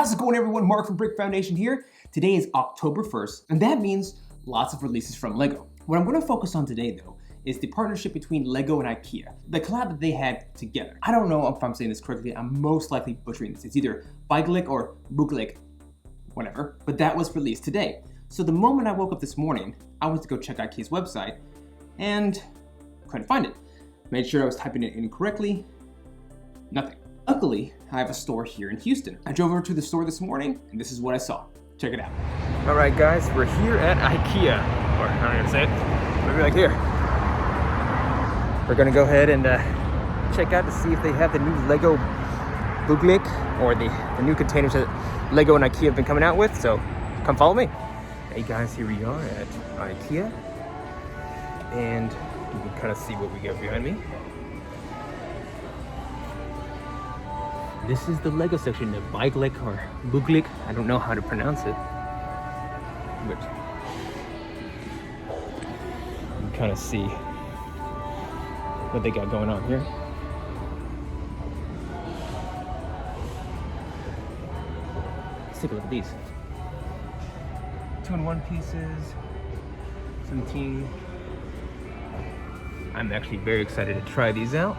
How's it going, everyone? Mark from Brick Foundation here. Today is October 1st, and that means lots of releases from LEGO. What I'm going to focus on today, though, is the partnership between LEGO and IKEA, the collab that they had together. I don't know if I'm saying this correctly. I'm most likely butchering this. It's either BYGGLEK or BYGGLEK, whatever, but that was released today. So the moment I woke up this morning, I went to go check IKEA's website and couldn't find it. Made sure I was typing it in correctly. Nothing. Luckily, I have a store here in Houston. I drove over to the store this morning, and this is what I saw. Check it out. All right, guys, we're here at IKEA, or how am I gonna say it? Maybe like here. We're gonna go ahead and check out to see if they have the new LEGO BYGGLEK, or the new containers that LEGO and IKEA have been coming out with, so come follow me. Hey guys, here we are at IKEA, and you can kind of see what we got behind me. This is the LEGO section, the BYGGLEK or BYGGLEK. I don't know how to pronounce it, but you can kind of see what they got going on here. Let's take a look at these. 2-in-1 pieces, 17. I'm actually very excited to try these out.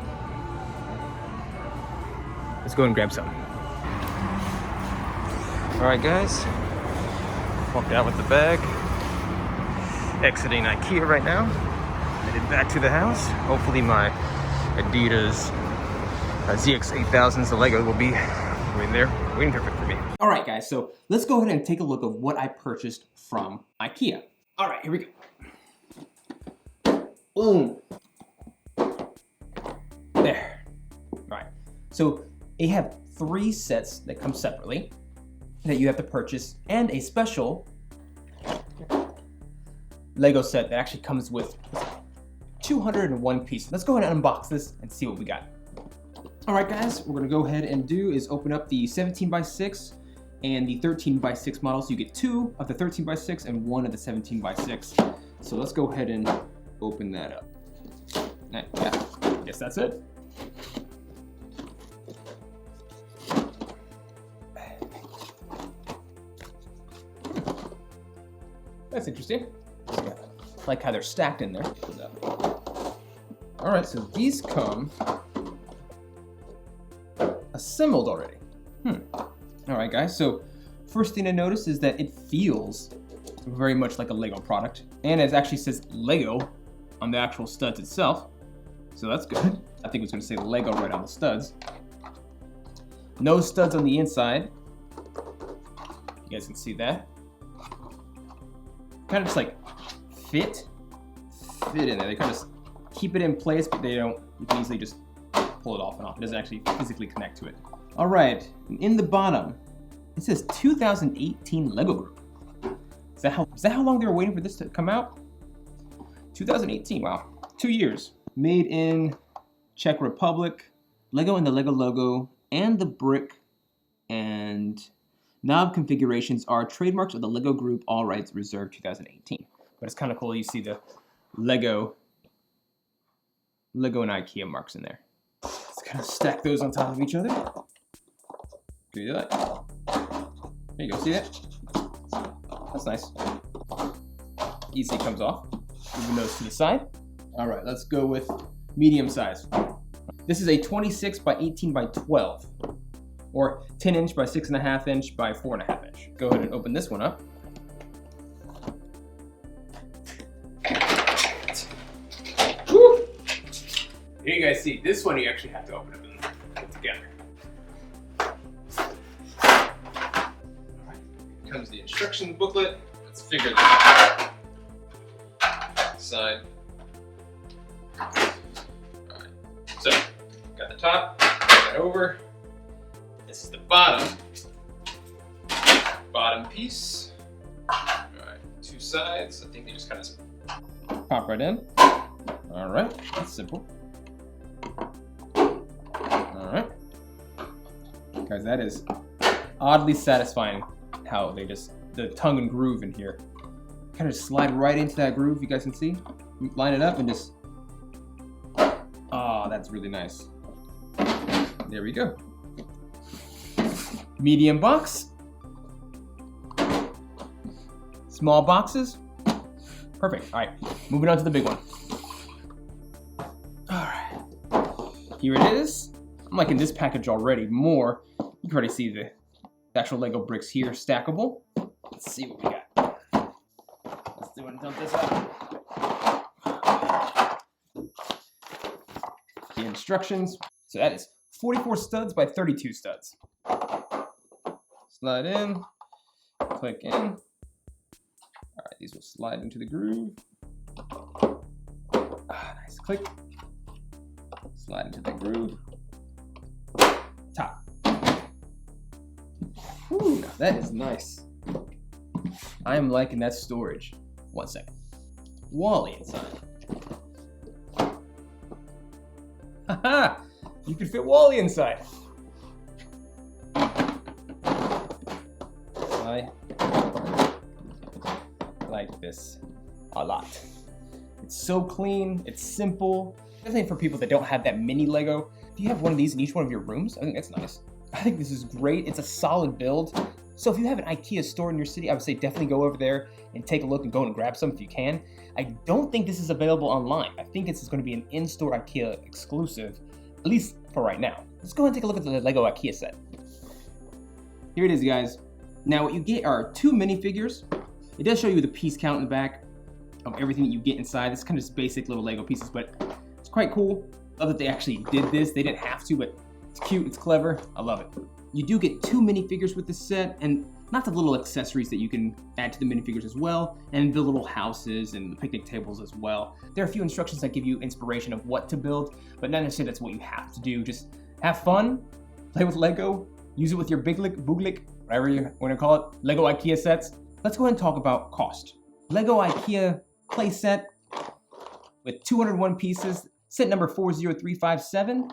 Let's go and grab some. All right, guys. Walked out with the bag. Exiting IKEA right now. Headed back to the house. Hopefully my Adidas ZX8000s, the LEGO, will be in there waiting perfect for me. All right, guys, so let's go ahead and take a look at what I purchased from IKEA. All right, here we go. Boom. There. All right, so they have 3 sets that come separately that you have to purchase, and a special LEGO set that actually comes with 201 pieces. Let's go ahead and unbox this and see what we got. All right, guys, what we're gonna go ahead and do is open up the 17x6 and the 13x6 models. You get 2 of the 13x6 and 1 of the 17x6. So let's go ahead and open that up. Yeah, I guess that's it. That's interesting. Yeah. Like how they're stacked in there. All right, so these come assembled already. All right, guys, so first thing I notice is that it feels very much like a LEGO product, and it actually says LEGO on the actual studs itself, so that's good. I think it was gonna say LEGO right on the studs. No studs on the inside. You guys can see that. Kind of just like fit in there. They kind of keep it in place, but they don't, you can easily just pull it off and off. It doesn't actually physically connect to it. All right, and in the bottom, it says 2018 LEGO Group. Is that how long they were waiting for this to come out? 2018, wow, 2 years. Made in Czech Republic, LEGO and the LEGO logo, and the brick and knob configurations are trademarks of the LEGO Group, all rights reserved 2018. But it's kind of cool, you see the LEGO and IKEA marks in there. Let's kind of stack those on top of each other. Do you do that? There you go, see that? That's nice. Easily comes off. Moving those to the side. All right, let's go with medium size. This is a 26 by 18 by 12. Or 10 inch by 6.5 inch by 4.5 inch. Go ahead and open this one up. Woo! Here you guys see, this one you actually have to open up and put together. Alright, here comes the instruction booklet. Let's figure this out. Side. Alright, so, got the top, got that over. This is the bottom piece. All right, 2 sides. I think they just kind of pop right in. All right, that's simple. All right, guys, that is oddly satisfying how they just, the tongue and groove in here, kind of slide right into that groove. You guys can see, line it up and just, oh, that's really nice. There we go. Medium box, Small boxes. Perfect. All right, moving on to the big one. All right, here it is. I'm liking this package already more. You can already see the actual Lego bricks here, stackable. Let's see what we got. Let's do it and dump this out. The instructions. So that is 44 studs by 32 studs. Slide in, click in. All right, these will slide into the groove. Nice click. Slide into the groove. Top. Whew, that is nice. I am liking that storage. 1 second. Wally inside. Haha! You can fit Wally inside. I like this a lot. It's so clean, it's simple. Definitely for people that don't have that mini Lego. If you have one of these in each one of your rooms, I think that's nice. I think this is great. It's a solid build. So if you have an IKEA store in your city, I would say definitely go over there and take a look and go and grab some if you can. I don't think this is available online. I think it's going to be an in-store IKEA exclusive, at least for right now. Let's go ahead and take a look at the Lego IKEA set. Here it is, guys. Now what you get are 2 minifigures. It does show you the piece count in the back of everything that you get inside. It's kind of just basic little Lego pieces, but it's quite cool. Love that they actually did this. They didn't have to, but it's cute, it's clever. I love it. You do get 2 minifigures with this set, and not the little accessories that you can add to the minifigures as well, and build little houses and picnic tables as well. There are a few instructions that give you inspiration of what to build, but not necessarily that's what you have to do. Just have fun, play with Lego, use it with your BYGGLEK, whatever you want to call it, Lego IKEA sets. Let's go ahead and talk about cost. Lego IKEA play set with 201 pieces, set number 40357,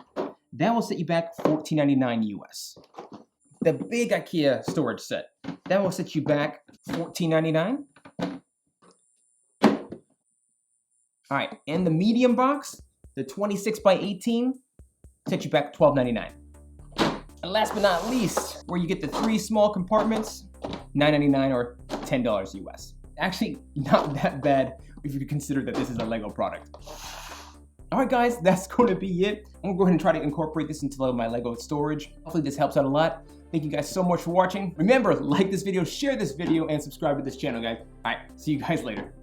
that will set you back $14.99 US. The big IKEA storage set, that will set you back $14.99. All right, and the medium box, the 26 by 18, set you back $12.99. And last but not least, where you get the 3 small compartments, $9.99 or $10 US. Actually, not that bad if you consider that this is a Lego product. All right, guys, that's going to be it. I'm gonna go ahead and try to incorporate this into my Lego storage. Hopefully this helps out a lot. Thank you guys so much for watching. Remember, like this video, share this video, and subscribe to this channel, guys. All right, see you guys later.